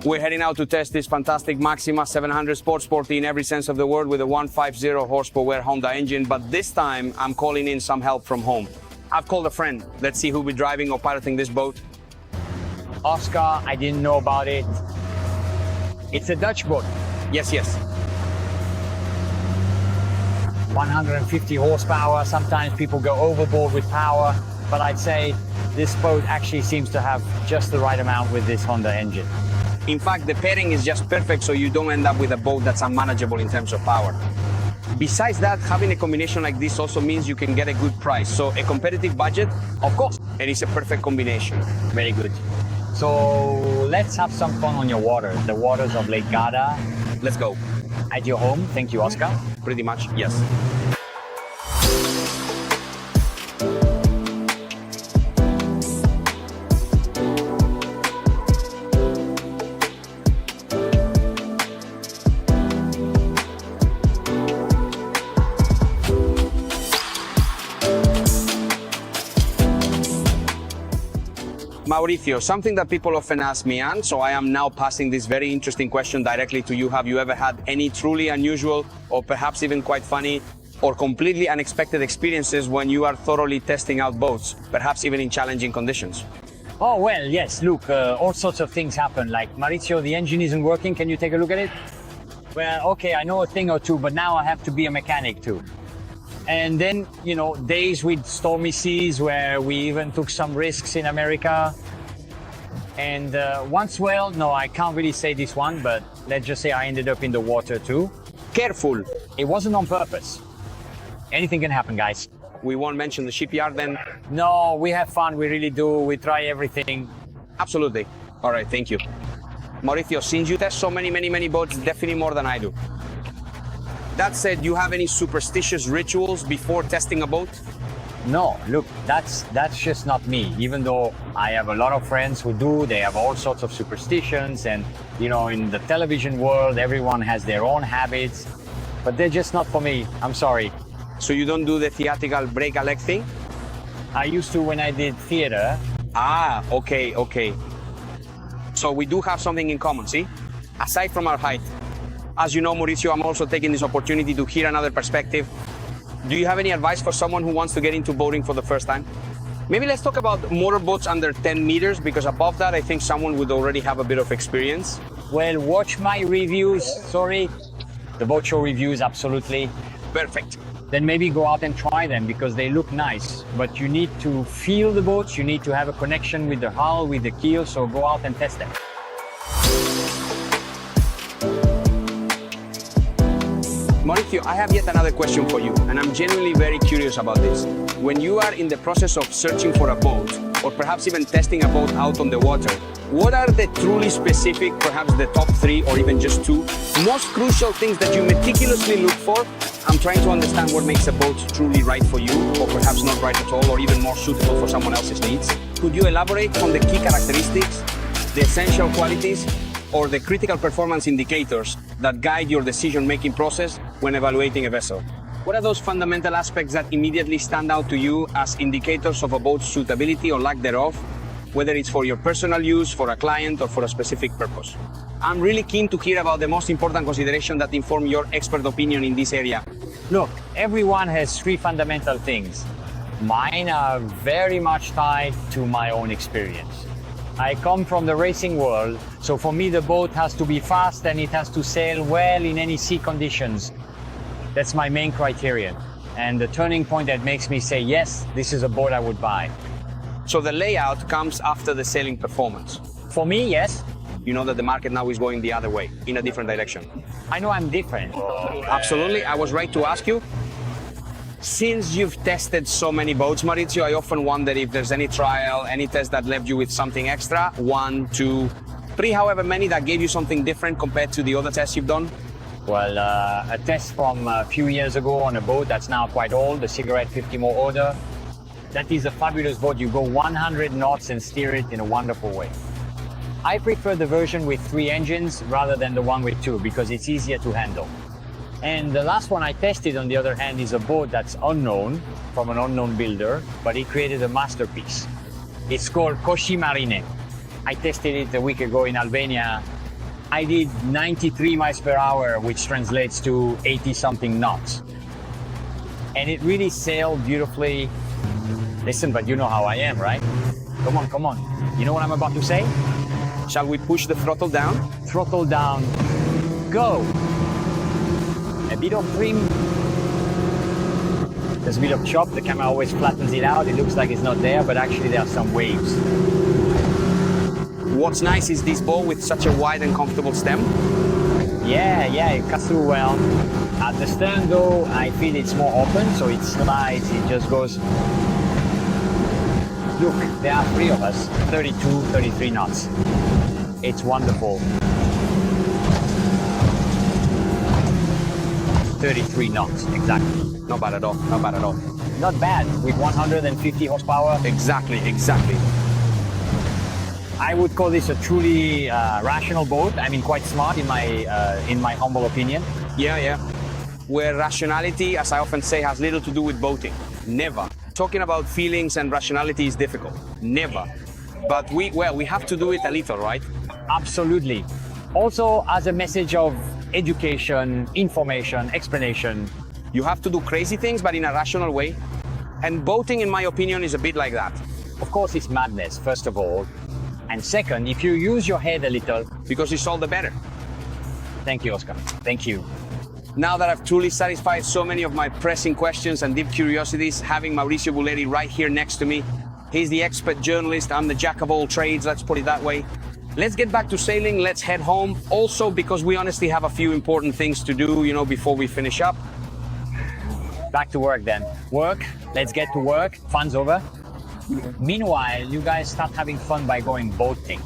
We're heading out to test this fantastic Maxima 700 sporty in every sense of the word with a 150 horsepower Honda engine, but this time I'm calling in some help from home. I've called a friend. Let's see who'll be driving or piloting this boat. Oscar, I didn't know about it. It's a Dutch boat. Yes. 150 horsepower. Sometimes people go overboard with power, but I'd say this boat actually seems to have just the right amount with this Honda engine. In fact, the pairing is just perfect so you don't end up with a boat that's unmanageable in terms of power. Besides that, having a combination like this also means you can get a good price. So a competitive budget, of course, and it's a perfect combination. Very good. So let's have some fun on your water, the waters of Lake Garda. Let's go. At your home. Thank you, Oscar. Pretty much, yes. Maurizio, something that people often ask me, and so I am now passing this very interesting question directly to you. Have you ever had any truly unusual or perhaps even quite funny or completely unexpected experiences when you are thoroughly testing out boats, perhaps even in challenging conditions? Oh, well, yes, look, all sorts of things happen. Like, Maurizio, the engine isn't working. Can you take a look at it? Well, okay, I know a thing or two, but now I have to be a mechanic too. And then, you know, days with stormy seas where we even took some risks in America. And once, well, no, I can't really say this one, but let's just say I ended up in the water too. Careful. It wasn't on purpose. Anything can happen, guys. We won't mention the shipyard then? No, we have fun, we really do. We try everything. Absolutely. All right, thank you. Maurizio, since you test so many boats, definitely more than I do. That said, do you have any superstitious rituals before testing a boat? No, look, that's just not me. Even though I have a lot of friends who do, they have all sorts of superstitions, and you know, in the television world, everyone has their own habits, but they're just not for me. I'm sorry. So you don't do the theatrical break a leg thing? I used to when I did theater. Ah, okay. So we do have something in common, see? Aside from our height. As you know, Maurizio, I'm also taking this opportunity to hear another perspective. Do you have any advice for someone who wants to get into boating for the first time? Maybe let's talk about motorboats under 10 meters, because above that, I think someone would already have a bit of experience. Well, watch my reviews. Sorry. The boat show reviews, absolutely. Perfect. Then maybe go out and try them because they look nice. But you need to feel the boats. You need to have a connection with the hull, with the keel. So go out and test them. Maurizio, I have yet another question for you, and I'm genuinely very curious about this. When you are in the process of searching for a boat, or perhaps even testing a boat out on the water, what are the truly specific, perhaps the top 3 or even just 2, most crucial things that you meticulously look for? I'm trying to understand what makes a boat truly right for you, or perhaps not right at all, or even more suitable for someone else's needs. Could you elaborate on the key characteristics, the essential qualities, or the critical performance indicators that guide your decision-making process when evaluating a vessel? What are those fundamental aspects that immediately stand out to you as indicators of a boat's suitability or lack thereof, whether it's for your personal use, for a client, or for a specific purpose? I'm really keen to hear about the most important considerations that inform your expert opinion in this area. Look, everyone has 3 fundamental things. Mine are very much tied to my own experience. I come from the racing world, so for me the boat has to be fast and it has to sail well in any sea conditions. That's my main criterion. And the turning point that makes me say, yes, this is a boat I would buy. So the layout comes after the sailing performance. For me, yes. You know that the market now is going the other way, in a different direction. I know I'm different. Absolutely, I was right to ask you. Since you've tested so many boats, Maurizio, I often wonder if there's any trial, any test that left you with something extra, 1, 2, 3, however many that gave you something different compared to the other tests you've done? Well, a test from a few years ago on a boat that's now quite old, the Cigarette 50 more order. That is a fabulous boat. You go 100 knots and steer it in a wonderful way. I prefer the version with 3 engines rather than the one with 2 because it's easier to handle. And the last one I tested, on the other hand, is a boat that's unknown, from an unknown builder, but he created a masterpiece. It's called Koshi Marine. I tested it a week ago in Albania. I did 93 miles per hour, which translates to 80 something knots. And it really sailed beautifully. Listen, but you know how I am, right? Come on, come on. You know what I'm about to say? Shall we push the throttle down? Throttle down, go. A bit of trim. There's a bit of chop. The camera always flattens it out. It looks like it's not there, but actually there are some waves. What's nice is this boat with such a wide and comfortable stem. Yeah, it cuts through well. At the stern though, I feel it's more open, so it slides, it just goes. Look, there are three of us, 32, 33 knots. It's wonderful. 33 knots, exactly. Not bad at all, not bad at all. Not bad, with 150 horsepower. Exactly. I would call this a truly rational boat. I mean, quite smart in my humble opinion. Yeah. Where rationality, as I often say, has little to do with boating. Never. Talking about feelings and rationality is difficult. Never. But we have to do it a little, right? Absolutely. Also, as a message of education, information, explanation. You have to do crazy things, but in a rational way. And boating, in my opinion, is a bit like that. Of course, it's madness, first of all. And second, if you use your head a little. Because it's all the better. Thank you, Oscar. Thank you. Now that I've truly satisfied so many of my pressing questions and deep curiosities, having Maurizio Bulleri right here next to me. He's the expert journalist, I'm the jack of all trades, let's put it that way. Let's get back to sailing, let's head home. Also, because we honestly have a few important things to do, before we finish up. Back to work then. Work, let's get to work, fun's over. Meanwhile, you guys start having fun by going boating.